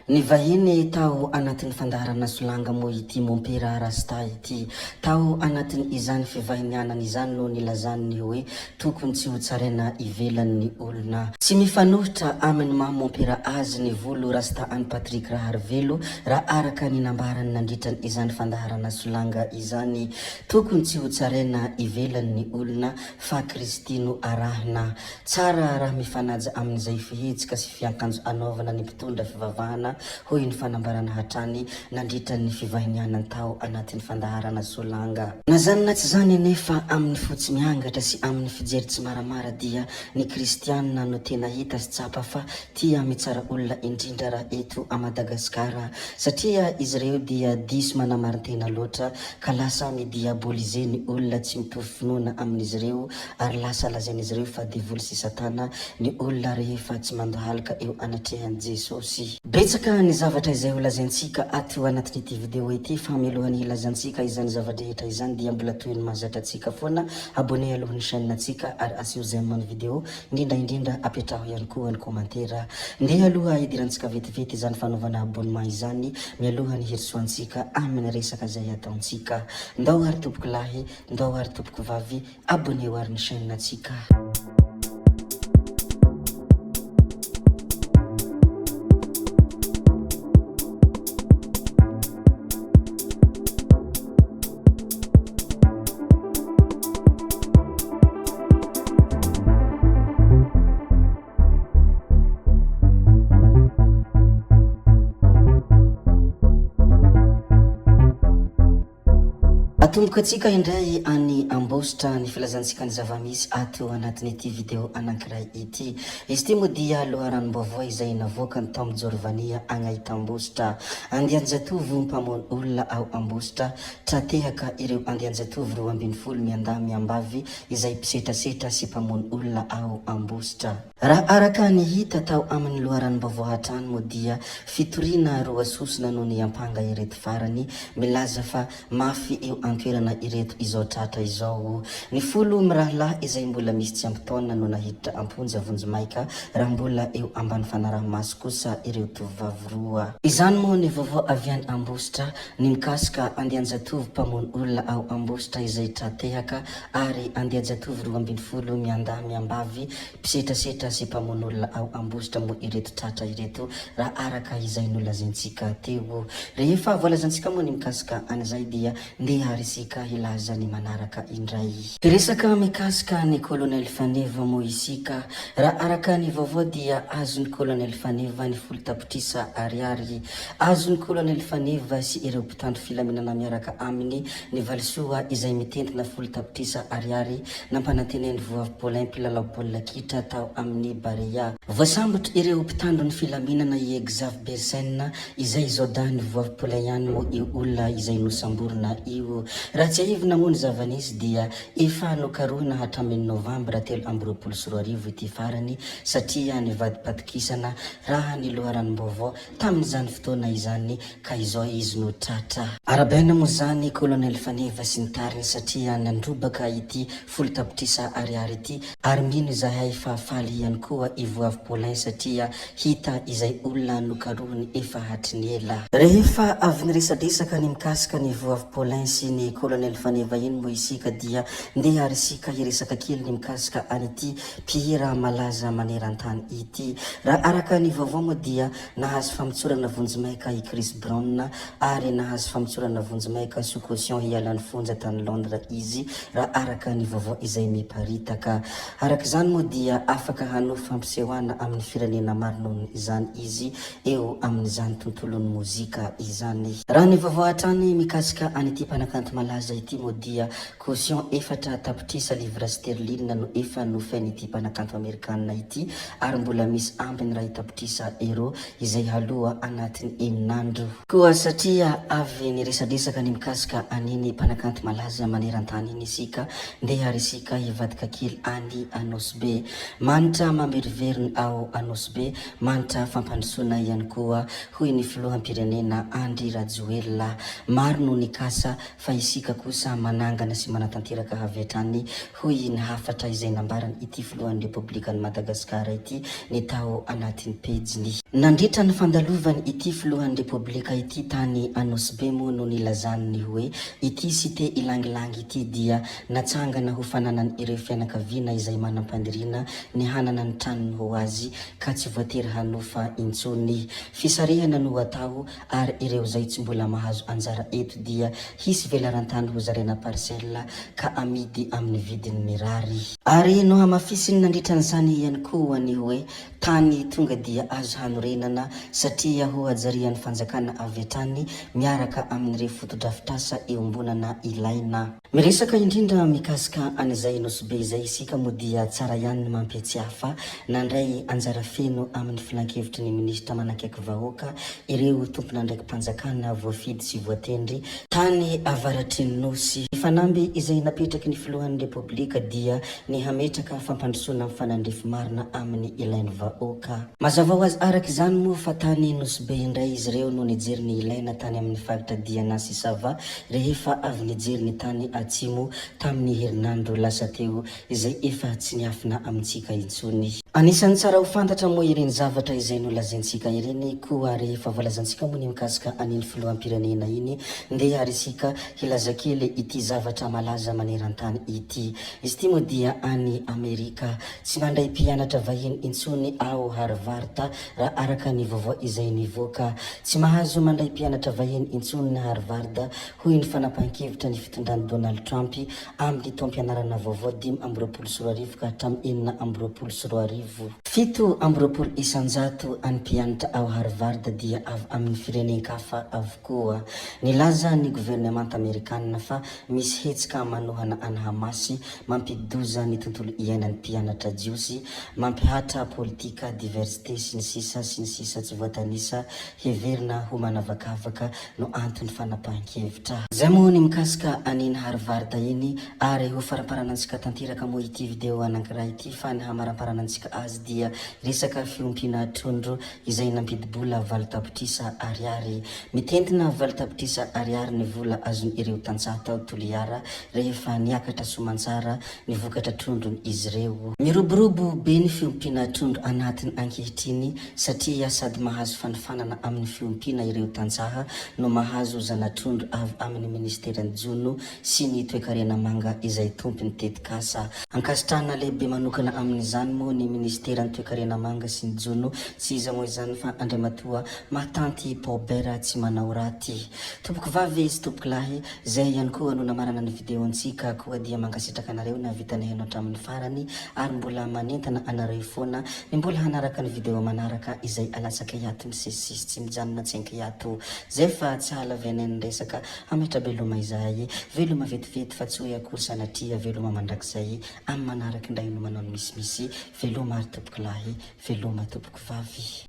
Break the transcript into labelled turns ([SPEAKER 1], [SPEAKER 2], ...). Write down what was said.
[SPEAKER 1] Ny vahiny tao anatin'ny fandaharana solanga moa ity Mompera Rasta ity, tao anatin'ny izany fivahinianana izany no nilazany hoe tokony tsy ho tsaraina ivelan'ny olona. Tsy mifanohitra amin'ny maha Mompera azy ny volo Rasta an'i Patrick Raharivelo raha araka ny nambarany nandritran' izany fandaharana solanga izany. Tokony tsy ho tsaraina ivelan'ny olona fa Kristy no arahina. Tsara raha mifanaja amin'izay fihetsika sy fiakanjo anaovana ny mpitondra fivavahana hoy ny fanambarana hatrany nandritra ny fivahinianana tao anatin'ny fandaharana solanga. Na zany na tsy zany nefa amin'ny fotsy miangatra sy amin'ny fijery tsy maramara dia ny kristianina no tena hita sy tsapa fa tia mitsara olona indrindra raha eto a Madagasikara, satria izy ireo dia diso manamarintena loatra ka lasa midiabolize ny olona tsy mitovy finoana amin'izy ireo ary lasa lazain'izy ireo fa devoly sy satana ny olona rehefa tsy mandohalika eo anatrehan'i Jesosy. Betsaka ny zavatra izay ho lazaintsika ato anatin'ity video ity, fa mialohan'ny ilazantsika izany zavadrehetra izany dia mbola toy ny mahazatra antsika foana abonné alohan'ny chaîne antsika ary asio j'aime ny video, indrindra apetraho ihany koa ny commentaire. Ndeha aloha idirantsika vetivety izany fanaovana abonnement izany mialohan'ny herisoantsika amin'ny resaka izay ataontsika. Ndao ary tompoko lahy, ndao ary tompoko vavy, abonné ho ary ny chaîne antsika. Atomboka antsika indray any ambositra ny filazantsika ny zavamisy ato anatin'ity video anankiray ity. Izy ity moa dia loharanom-baovao izay navoaka ny tao amin'ny Jorovania agnaita ambositra. Andian-jatovo mpamono olona ao ambositra, tratehaka ireo andian-jatovo 12 miandahy miambavy izay mpisetrasetra sy mpamono olona ao ambositra. Raha araka ny hita tao amin'ny loharanom-baovao hatrany moa dia fitoriana roa sosona no ny ampanga ireto farany, milaza fa mafy eo toerana ireto izao tratra izao. Ny folo mirahalahy izay mbola misy tsy ampy taona no nahiditra amponja vonjimaika raha mbola eo ambany fanaraha-maso kosa ireo tovovavy roa. Izany moa ny vaovao avy any ambositra ny mikasika andian-jatovo mpamono olona ao ambositra izay tratehaka ary andian-jatovo 12 miandahy miambavy mpisetrasetra sy mpamono olona ao ambositra moa ireto tratra ireto raha araka izay no lazaintsika teo. Rehefa voalazantsika moa ny mikasika an'izay dia ndeha sika hilaza ny manaraka indray. Resaka mikasika ny Colonel Faneva moa isika, raha araka ny vaovao dia azon'ny Colonel Faneva ny folo tapitrisa ariary. Azon'ny Colonel Faneva sy ireo mpitandro filaminana miaraka aminy ny valisoa izay mitentina folo tapitrisa ariary nampanantenen'ny voavy Paulin mpilalao baolina kitra tao amin'ny Barea. Voasambotra ireo mpitandro ny filaminana i Exave Bersen izay zodany voavy Paulin ihany moa io olona izay nosamborina io. Raha tsy ahivina moa ny zavanisy dia efa nokarohina hatramin'ny Novambra 2024 ity farany, satria ny vadi-patikisana raha ny loharanom-baovao tamin'izany fotoana izany ka izao izy no tratra. Arabaina moa zany Colonel Faneva sy ny tariny satria nandrobaka ity folo tapitrisa ariary ity ary mino zahay fa faly ihany koa i voavy Paulin satria hita izay olona nokarohiny efa hatry ela. Rehefa avy niresadresaka ny mikasika ny voavy Paulin sy ny Colonel Faneva iny moa isika dia ndeha arisika hiresaka kely ny mikasika an'ity mpihira malaza maneran-tany ity. Raha araka ny vaovao moa dia nahazo famitsorana vonjimaika i Chris Brown ary nahazo famitsorana vonjimaika Sokosian hialan'ny fonja tany Londres izy, raha araka ny vaovao izay miparitaka. Araka izany moa dia afaka hanohy fampisehoana amin'ny firenena maro noho izany izy eo amin'izany tontolon'ny mozika izany. Raha ny vaovao hatrany mikasika an'ity mpanakanto malaza ity moa dia caution 4 tapitrisa livre sterline no efa nofeny ity mpanakanto amerikanina ity ary mbola misy ambiny ray tapitrisa euro izay haloha anatin'ny eninandro. Koa satria avy niresadresaka ny mikasika an'iny mpanakanto malaza maneran-tany iny isika, ndeha arisika hivadika kely any Anosbe. Manitra mameriveriny ao Anosbe, manitra fampandrosoana ihany koa hoy ny filoham-pirenena Andry Rajoelina. Maro no nikasa fa isika kosa manangana sy manatanteraka avy hatrany hoy ny hafatra izay nambarany ity filohan'ny Republikan'i Madagasikara ity ny tao anatin'ny pejiny. Nandritra ny fandalovany ity filohan'ny republika ity tany Anosy moa no nilazany hoe ity cité ilangilangy ity dia natsangana ho fananany ireo fianakaviana izay manam-pandirina ny hanana ny tranony ho azy ka tsy voatery hanofa intsony. Fisarihana no atao ary ireo zay tsy mbola mahazo anjara eto dia hisy velarantany ho zarena parcelle ka amidy amin'ny vidiny mirary. Ary no hamafisiny nandritra n'izany ihany koa ny hoe tany tonga dia azo hanorenana satria ho ajarian'ny fanjakana avy hatrany miaraka amin'ireo fotodrafitrasa eo ambonana ilaina. Miresaka indrindra mikasika an'izay Nosy izay isika moa dia tsara ihany ny mampiatsiafa nandray anjara feno amin'ny filan-kevitry ny minisitra manakaiky vahoaka ireo tompona ndraiky mpanjakana voafidy sy voatendry tany avaratry ny Nosy. Fanamby izay napetraky ny filohan'ny republika dia ny hametraka fampandrosoana amin'ny fanandrify marina amin'ny ilain'ny vahoaka. Mazava ho azy araka izany moa fa tany Nosy indray izy ireo no nijery ny ilaina tany amin'ny faritra Diana sy Sava rehefa avy nijery ny tany atsimo tamin'ny herinandro lasa teo izay efa tsy niafina amintsika intsony. Anisan'ny tsara ho fantatra moa ireny zavatra izay nolazaintsika ireny koa rehefa voalazantsika moa ny mikasika an'iny filoham-pirenena iny ndeha ary isika hilaza kely ity zavatra malaza maneran-tany ity. Izy ity moa dia any Amerika tsy mandray mpianatra vahiny intsony ao Harvard raha araka ny vaovao izay nivoaka. Tsy mahazo mandray mpianatra vahiny intsony na Harvard hoy ny fanapahan-kevitra ny fitondrany Donald Trump amin'ny taom-pianarana vaovao 5 ka hatramin'ny 4 7 isanjato any mpianatra ao Harvard dia avy amin'ny firenenkafa avokoa. Nilaza ny gouvernemanta amerikanina fa misy hetsika manohana any Hamasy mampidoza ny tontolo iainan'ny mpianatra jiosy, mampihatra politika diversité sy ny sisa tsy voatanisa heverina ho manavakavaka no antony fanapahan-kevitra. Zay moa ny mikasika an'iny Harvard iny ary ho faraparanantsika tanteraka moa ity video anankiray ity fa ny hamaramparanansika azy dia resaka fiompina trondro izay nampidibola 7 mitentina 7 ny vola azony ireo tantsaha tao Toliara rehefa niakatra somantsara ny vokatra trondrony izy ireo. Miroborobo be ny fiompina trondro anatiny ankehitriny satria sady mahazo fanifanana amin'ny fiompina ireo tantsaha no mahazo zana-trondro avy amin'ny ministeran'ny Jono sy ny toe-karena manga izay tompony tetikasa. Ankasitrahana lehibe manokana amin'izany moa ny ministeran'ny toe-karena manga sy ny Jono tsy iza moa izany fa Andriamatoa Matanty Paubert tsy manao raty. Tompoko vavy sy tompoko lahy, zay ihany koa no namarana ny videontsika koa dia mankasitraka anareo na vitany hainao hatramin'ny farany ary mbola manentana anareo foana ny mbola hanaraka ny video manaraka izay alatsaka hiato misesisy tsy mijanona tsenky hiato. Zay fa tsy halavyanay resaka hametra veloma izahay veloma vetivety fa tsy hoe akory sanatria veloma mandrakizay amin'ny manaraka indray no manao ny misimisy veloma ary tompoko lahy veloma tompoko vavy.